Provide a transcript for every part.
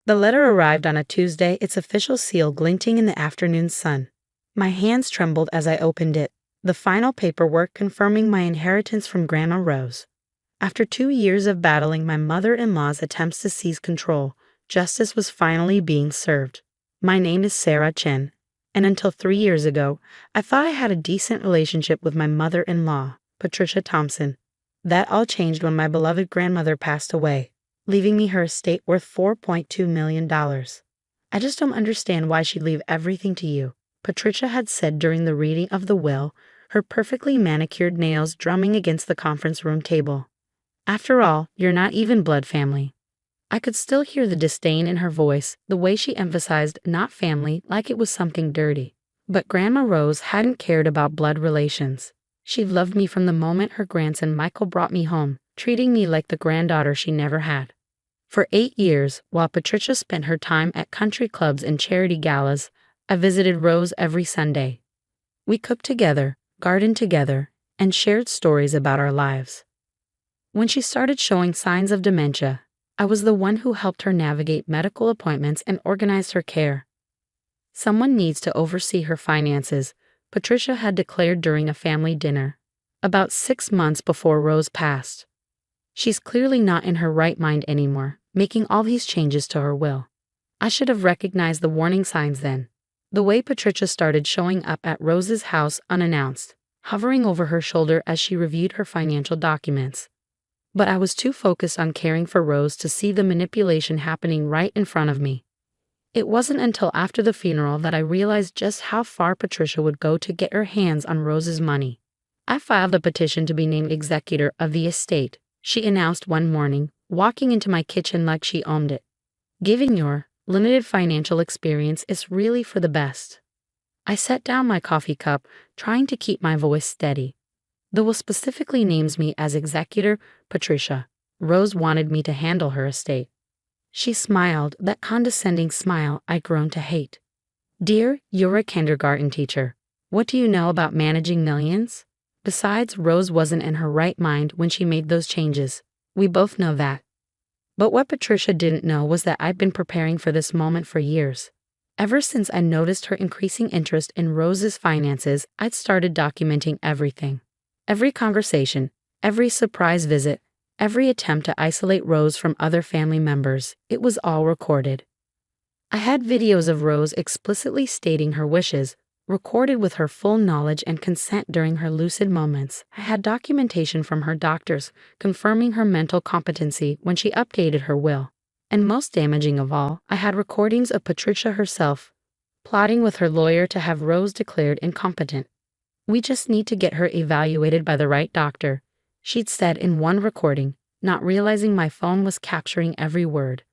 The letter arrived on a Tuesday, its official seal glinting in the afternoon sun. My hands trembled as I opened it, the final paperwork confirming my inheritance from Grandma Rose. After 2 years of battling my mother-in-law's attempts to seize control, justice was finally being served. My name is Sarah Chen, and until 3 years ago, I thought I had a decent relationship with my mother-in-law, Patricia Thompson. That all changed when my beloved grandmother passed away, leaving me her estate worth $4.2 million. I just don't understand why she'd leave everything to you, Patricia had said during the reading of the will, her perfectly manicured nails drumming against the conference room table. After all, you're not even blood family. I could still hear the disdain in her voice, the way she emphasized not family like it was something dirty. But Grandma Rose hadn't cared about blood relations. She loved me from the moment her grandson Michael brought me home, treating me like the granddaughter she never had. For 8 years, while Patricia spent her time at country clubs and charity galas, I visited Rose every Sunday. We cooked together, gardened together, and shared stories about our lives. When she started showing signs of dementia, I was the one who helped her navigate medical appointments and organized her care. Someone needs to oversee her finances, Patricia had declared during a family dinner, about 6 months before Rose passed. She's clearly not in her right mind anymore, making all these changes to her will. I should have recognized the warning signs then. The way Patricia started showing up at Rose's house unannounced, hovering over her shoulder as she reviewed her financial documents. But I was too focused on caring for Rose to see the manipulation happening right in front of me. It wasn't until after the funeral that I realized just how far Patricia would go to get her hands on Rose's money. I filed a petition to be named executor of the estate, she announced one morning, walking into my kitchen like she owned it. Given your limited financial experience, it's really for the best. I set down my coffee cup, trying to keep my voice steady. The will specifically names me as executor, Patricia. Rose wanted me to handle her estate. She smiled, that condescending smile I'd grown to hate. Dear, you're a kindergarten teacher. What do you know about managing millions? Besides, Rose wasn't in her right mind when she made those changes. We both know that. But what Patricia didn't know was that I'd been preparing for this moment for years. Ever since I noticed her increasing interest in Rose's finances, I'd started documenting everything. Every conversation, every surprise visit, every attempt to isolate Rose from other family members, it was all recorded. I had videos of Rose explicitly stating her wishes, recorded with her full knowledge and consent during her lucid moments. I had documentation from her doctors confirming her mental competency when she updated her will. And most damaging of all, I had recordings of Patricia herself, plotting with her lawyer to have Rose declared incompetent. We just need to get her evaluated by the right doctor, she'd said in one recording, not realizing my phone was capturing every word.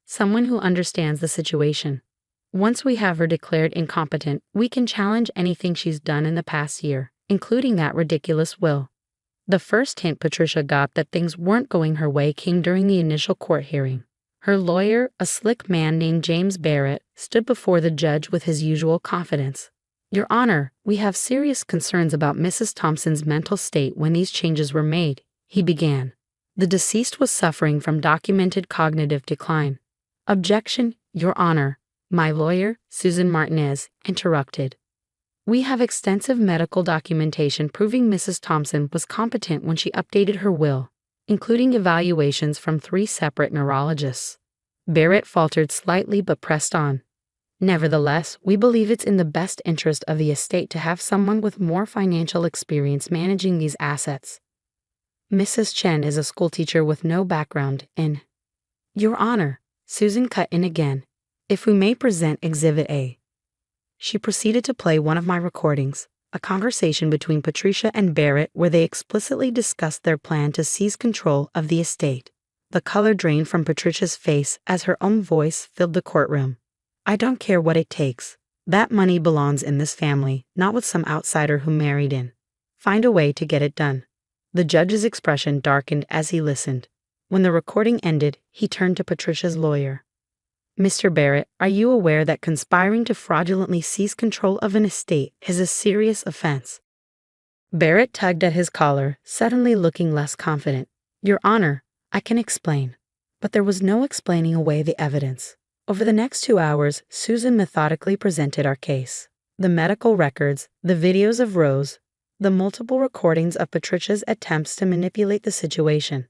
Someone who understands the situation. Once we have her declared incompetent, we can challenge anything she's done in the past year, including that ridiculous will. The first hint Patricia got that things weren't going her way came during the initial court hearing. Her lawyer, a slick man named James Barrett, stood before the judge with his usual confidence. Your Honor, we have serious concerns about Mrs. Thompson's mental state when these changes were made, he began. The deceased was suffering from documented cognitive decline. Objection, Your Honor, my lawyer, Susan Martinez, interrupted. We have extensive medical documentation proving Mrs. Thompson was competent when she updated her will, including evaluations from 3 separate neurologists. Barrett faltered slightly but pressed on. Nevertheless, we believe it's in the best interest of the estate to have someone with more financial experience managing these assets. Mrs. Chen is a schoolteacher with no background in. Your Honor, Susan cut in again. If we may present Exhibit A. She proceeded to play one of my recordings, a conversation between Patricia and Barrett where they explicitly discussed their plan to seize control of the estate. The color drained from Patricia's face as her own voice filled the courtroom. I don't care what it takes. That money belongs in this family, not with some outsider who married in. Find a way to get it done. The judge's expression darkened as he listened. When the recording ended, he turned to Patricia's lawyer. Mr. Barrett, are you aware that conspiring to fraudulently seize control of an estate is a serious offense? Barrett tugged at his collar, suddenly looking less confident. Your Honor, I can explain. But there was no explaining away the evidence. Over the next 2 hours, Susan methodically presented our case. The medical records, the videos of Rose, the multiple recordings of Patricia's attempts to manipulate the situation.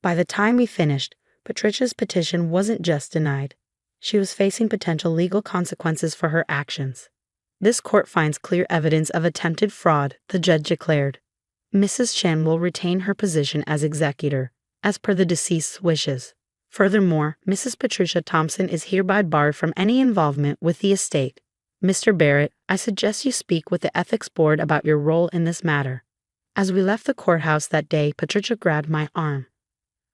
By the time we finished, Patricia's petition wasn't just denied. She was facing potential legal consequences for her actions. This court finds clear evidence of attempted fraud, the judge declared. Mrs. Chen will retain her position as executor, as per the deceased's wishes. Furthermore, Mrs. Patricia Thompson is hereby barred from any involvement with the estate. Mr. Barrett, I suggest you speak with the Ethics Board about your role in this matter. As we left the courthouse that day, Patricia grabbed my arm.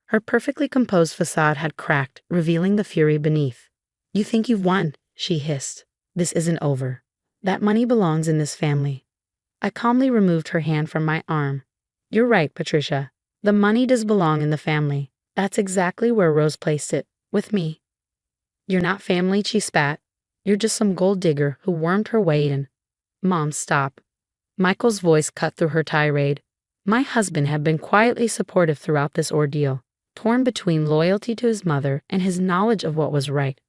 Her perfectly composed facade had cracked, revealing the fury beneath. You think you've won, she hissed. This isn't over. That money belongs in this family. I calmly removed her hand from my arm. You're right, Patricia. The money does belong in the family. That's exactly where Rose placed it, with me. You're not family, she spat. You're just some gold digger who wormed her way in. Mom, stop. Michael's voice cut through her tirade. My husband had been quietly supportive throughout this ordeal, torn between loyalty to his mother and his knowledge of what was right.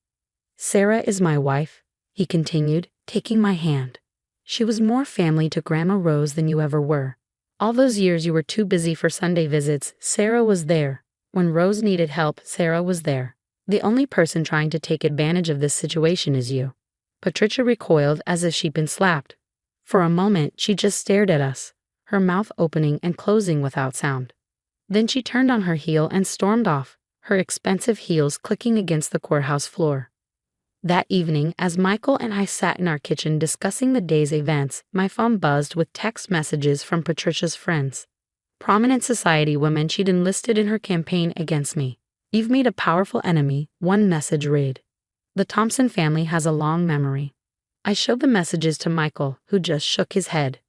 Sarah is my wife, he continued, taking my hand. She was more family to Grandma Rose than you ever were. All those years you were too busy for Sunday visits, Sarah was there. When Rose needed help, Sarah was there. The only person trying to take advantage of this situation is you. Patricia recoiled as if she'd been slapped. For a moment, she just stared at us, her mouth opening and closing without sound. Then she turned on her heel and stormed off, her expensive heels clicking against the courthouse floor. That evening, as Michael and I sat in our kitchen discussing the day's events, my phone buzzed with text messages from Patricia's friends. Prominent society women she'd enlisted in her campaign against me. You've made a powerful enemy, one message read. The Thompson family has a long memory. I showed the messages to Michael, who just shook his head.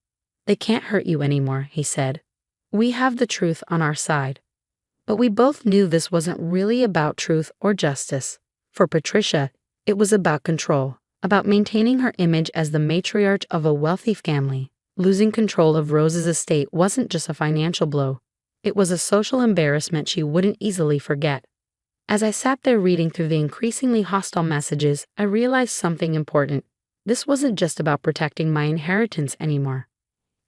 They can't hurt you anymore, he said. We have the truth on our side. But we both knew this wasn't really about truth or justice. For Patricia, it was about control, about maintaining her image as the matriarch of a wealthy family. Losing control of Rose's estate wasn't just a financial blow. It was a social embarrassment she wouldn't easily forget. As I sat there reading through the increasingly hostile messages, I realized something important. This wasn't just about protecting my inheritance anymore.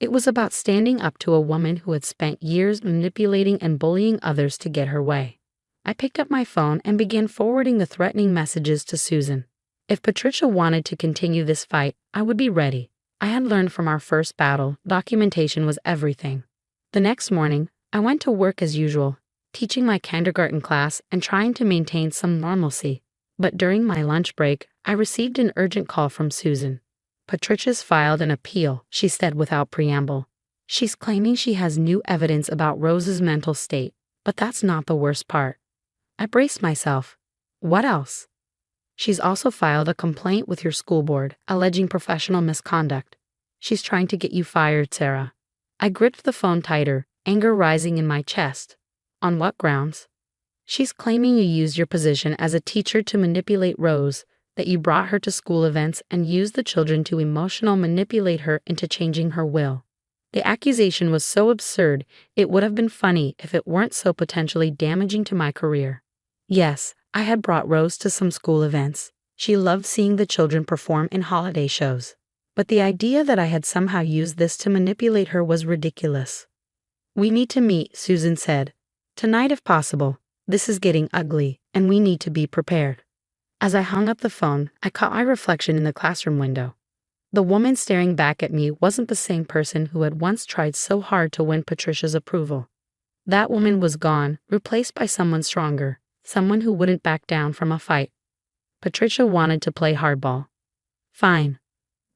It was about standing up to a woman who had spent years manipulating and bullying others to get her way. I picked up my phone and began forwarding the threatening messages to Susan. If Patricia wanted to continue this fight, I would be ready. I had learned from our first battle, documentation was everything. The next morning, I went to work as usual, teaching my kindergarten class and trying to maintain some normalcy. But during my lunch break, I received an urgent call from Susan. Patricia's filed an appeal, she said without preamble. She's claiming she has new evidence about Rose's mental state, but that's not the worst part. I braced myself. What else? She's also filed a complaint with your school board, alleging professional misconduct. She's trying to get you fired, Sarah. I gripped the phone tighter, anger rising in my chest. On what grounds? She's claiming you used your position as a teacher to manipulate Rose, that you brought her to school events and used the children to emotionally manipulate her into changing her will. The accusation was so absurd, it would have been funny if it weren't so potentially damaging to my career. Yes, I had brought Rose to some school events. She loved seeing the children perform in holiday shows. But the idea that I had somehow used this to manipulate her was ridiculous. We need to meet, Susan said. Tonight if possible. This is getting ugly, and we need to be prepared. As I hung up the phone, I caught my reflection in the classroom window. The woman staring back at me wasn't the same person who had once tried so hard to win Patricia's approval. That woman was gone, replaced by someone stronger, someone who wouldn't back down from a fight. Patricia wanted to play hardball. Fine.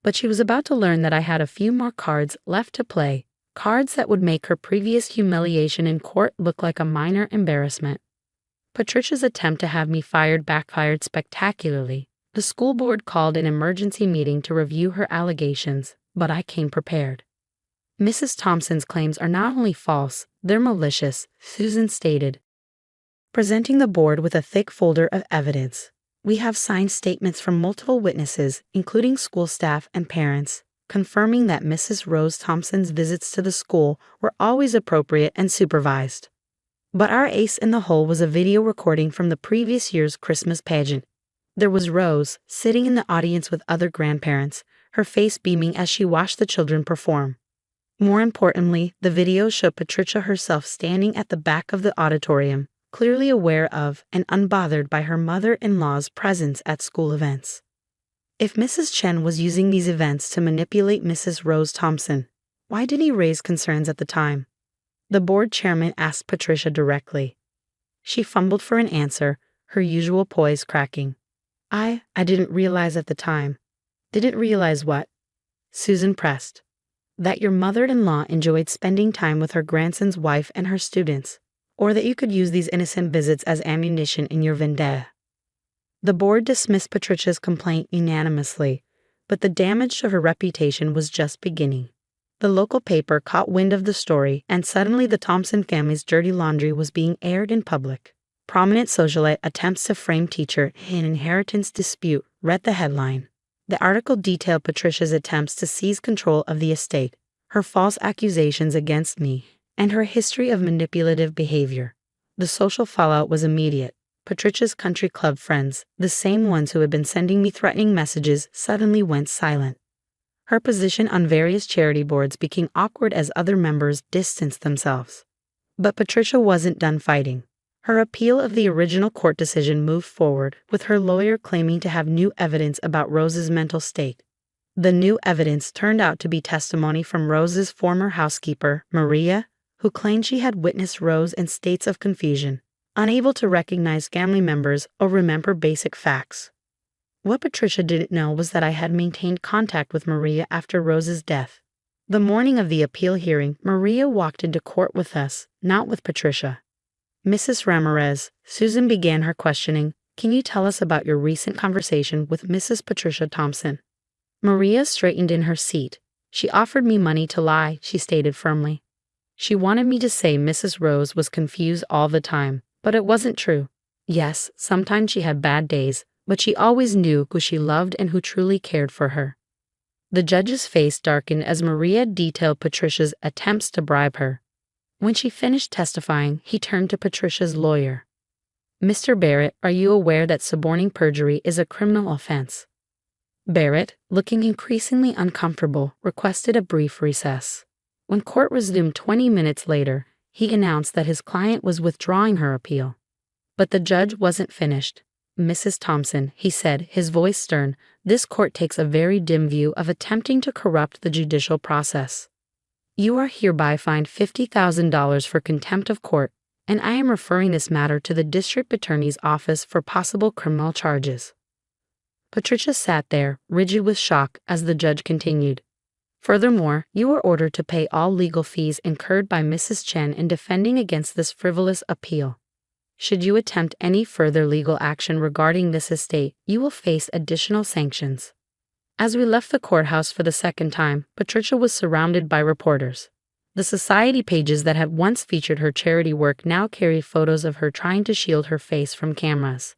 But she was about to learn that I had a few more cards left to play, cards that would make her previous humiliation in court look like a minor embarrassment. Patricia's attempt to have me fired backfired spectacularly. The school board called an emergency meeting to review her allegations, but I came prepared. Mrs. Thompson's claims are not only false, they're malicious, Susan stated, presenting the board with a thick folder of evidence. We have signed statements from multiple witnesses, including school staff and parents, confirming that Mrs. Rose Thompson's visits to the school were always appropriate and supervised. But our ace in the hole was a video recording from the previous year's Christmas pageant. There was Rose, sitting in the audience with other grandparents, her face beaming as she watched the children perform. More importantly, the video showed Patricia herself standing at the back of the auditorium, clearly aware of and unbothered by her mother-in-law's presence at school events. If Mrs. Chen was using these events to manipulate Mrs. Rose Thompson, why did he raise concerns at the time? The board chairman asked Patricia directly. She fumbled for an answer, her usual poise cracking. I didn't realize at the time. Didn't realize what? Susan pressed. That your mother-in-law enjoyed spending time with her grandson's wife and her students, or that you could use these innocent visits as ammunition in your vendetta. The board dismissed Patricia's complaint unanimously, but the damage to her reputation was just beginning. The local paper caught wind of the story, and suddenly the Thompson family's dirty laundry was being aired in public. Prominent socialite attempts to frame teacher in inheritance dispute, read the headline. The article detailed Patricia's attempts to seize control of the estate, her false accusations against me, and her history of manipulative behavior. The social fallout was immediate. Patricia's country club friends, the same ones who had been sending me threatening messages, suddenly went silent. Her position on various charity boards became awkward as other members distanced themselves. But Patricia wasn't done fighting. Her appeal of the original court decision moved forward, with her lawyer claiming to have new evidence about Rose's mental state. The new evidence turned out to be testimony from Rose's former housekeeper, Maria, who claimed she had witnessed Rose in states of confusion, unable to recognize family members or remember basic facts. What Patricia didn't know was that I had maintained contact with Maria after Rose's death. The morning of the appeal hearing, Maria walked into court with us, not with Patricia. Mrs. Ramirez, Susan began her questioning. Can you tell us about your recent conversation with Mrs. Patricia Thompson? Maria straightened in her seat. She offered me money to lie, she stated firmly. She wanted me to say Mrs. Rose was confused all the time, but it wasn't true. Yes, sometimes she had bad days, but she always knew who she loved and who truly cared for her. The judge's face darkened as Maria detailed Patricia's attempts to bribe her. When she finished testifying, he turned to Patricia's lawyer. Mr. Barrett, are you aware that suborning perjury is a criminal offense? Barrett, looking increasingly uncomfortable, requested a brief recess. When court resumed 20 minutes later, he announced that his client was withdrawing her appeal. But the judge wasn't finished. Mrs. Thompson, he said, his voice stern, this court takes a very dim view of attempting to corrupt the judicial process. You are hereby fined $50,000 for contempt of court, and I am referring this matter to the district attorney's office for possible criminal charges. Patricia sat there, rigid with shock, as the judge continued. Furthermore, you are ordered to pay all legal fees incurred by Mrs. Chen in defending against this frivolous appeal. Should you attempt any further legal action regarding this estate, you will face additional sanctions. As we left the courthouse for the second time, Patricia was surrounded by reporters. The society pages that had once featured her charity work now carried photos of her trying to shield her face from cameras.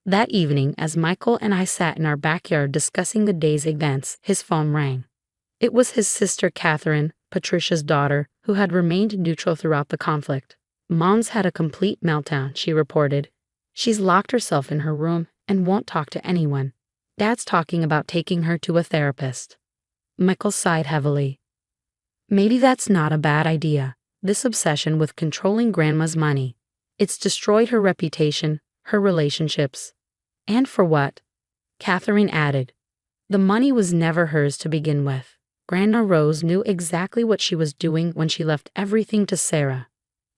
That evening, as Michael and I sat in our backyard discussing the day's events, his phone rang. It was his sister Catherine, Patricia's daughter, who had remained neutral throughout the conflict. Mom's had a complete meltdown, she reported. She's locked herself in her room and won't talk to anyone. Dad's talking about taking her to a therapist. Michael sighed heavily. Maybe that's not a bad idea. This obsession with controlling Grandma's money. It's destroyed her reputation, her relationships. And for what? Catherine added. The money was never hers to begin with. Grandma Rose knew exactly what she was doing when she left everything to Sarah.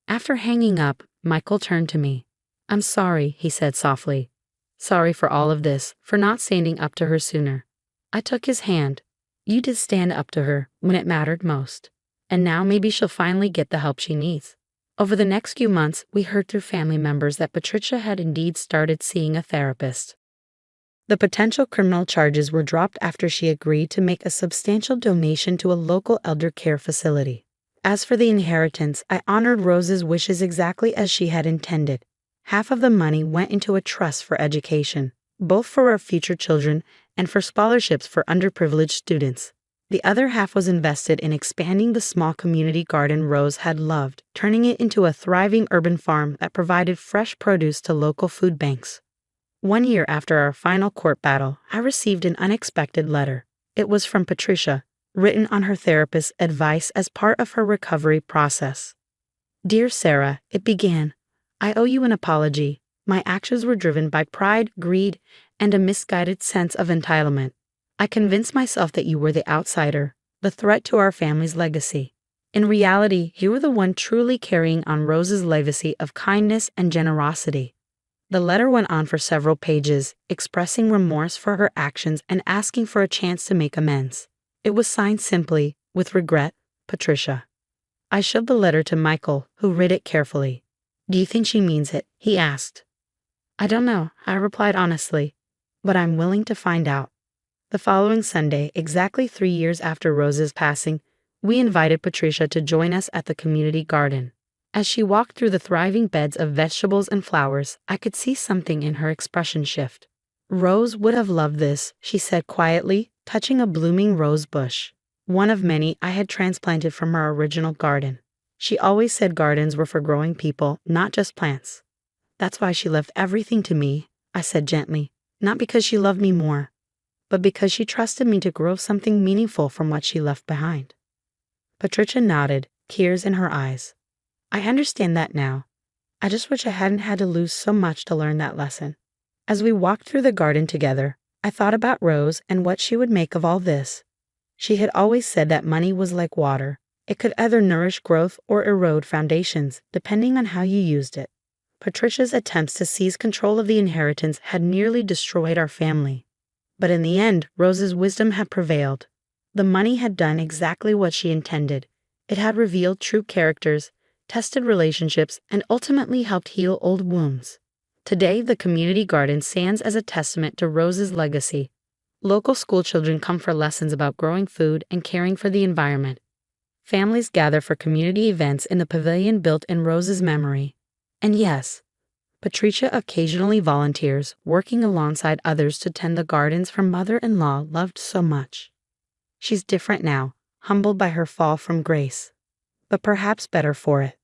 After hanging up, Michael turned to me. I'm sorry, he said softly. Sorry for all of this, for not standing up to her sooner. I took his hand. You did stand up to her when it mattered most. And now maybe she'll finally get the help she needs. Over the next few months, we heard through family members that Patricia had indeed started seeing a therapist. The potential criminal charges were dropped after she agreed to make a substantial donation to a local elder care facility. As for the inheritance, I honored Rose's wishes exactly as she had intended. Half of the money went into a trust for education, both for our future children and for scholarships for underprivileged students. The other half was invested in expanding the small community garden Rose had loved, turning it into a thriving urban farm that provided fresh produce to local food banks. One year after our final court battle, I received an unexpected letter. It was from Patricia, written on her therapist's advice as part of her recovery process. Dear Sarah, it began. I owe you an apology. My actions were driven by pride, greed, and a misguided sense of entitlement. I convinced myself that you were the outsider, the threat to our family's legacy. In reality, you were the one truly carrying on Rose's legacy of kindness and generosity. The letter went on for several pages, expressing remorse for her actions and asking for a chance to make amends. It was signed simply, with regret, Patricia. I showed the letter to Michael, who read it carefully. Do you think she means it? He asked. I don't know, I replied honestly, but I'm willing to find out. The following Sunday, exactly 3 years after Rose's passing, we invited Patricia to join us at the community garden. As she walked through the thriving beds of vegetables and flowers, I could see something in her expression shift. Rose would have loved this, she said quietly, touching a blooming rose bush, one of many I had transplanted from our original garden. She always said gardens were for growing people, not just plants. That's why she left everything to me, I said gently, not because she loved me more, but because she trusted me to grow something meaningful from what she left behind. Patricia nodded, tears in her eyes. I understand that now. I just wish I hadn't had to lose so much to learn that lesson. As we walked through the garden together, I thought about Rose and what she would make of all this. She had always said that money was like water. It could either nourish growth or erode foundations, depending on how you used it. Patricia's attempts to seize control of the inheritance had nearly destroyed our family. But in the end, Rose's wisdom had prevailed. The money had done exactly what she intended. It had revealed true characters, tested relationships, and ultimately helped heal old wounds. Today, the community garden stands as a testament to Rose's legacy. Local schoolchildren come for lessons about growing food and caring for the environment. Families gather for community events in the pavilion built in Rose's memory. And yes, Patricia occasionally volunteers, working alongside others to tend the gardens her mother-in-law loved so much. She's different now, humbled by her fall from grace, but perhaps better for it.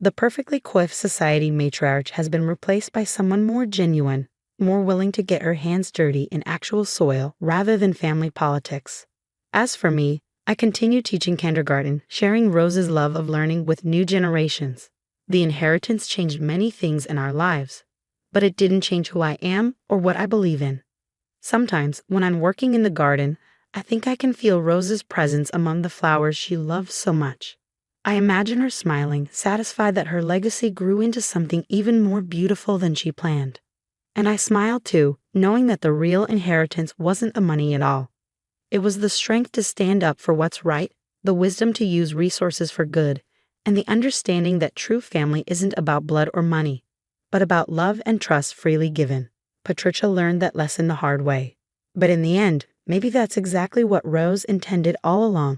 The perfectly coiffed society matriarch has been replaced by someone more genuine, more willing to get her hands dirty in actual soil rather than family politics. As for me, I continue teaching kindergarten, sharing Rose's love of learning with new generations. The inheritance changed many things in our lives, but it didn't change who I am or what I believe in. Sometimes, when I'm working in the garden, I think I can feel Rose's presence among the flowers she loves so much. I imagine her smiling, satisfied that her legacy grew into something even more beautiful than she planned. And I smile too, knowing that the real inheritance wasn't the money at all. It was the strength to stand up for what's right, the wisdom to use resources for good, and the understanding that true family isn't about blood or money, but about love and trust freely given. Patricia learned that lesson the hard way. But in the end, maybe that's exactly what Rose intended all along.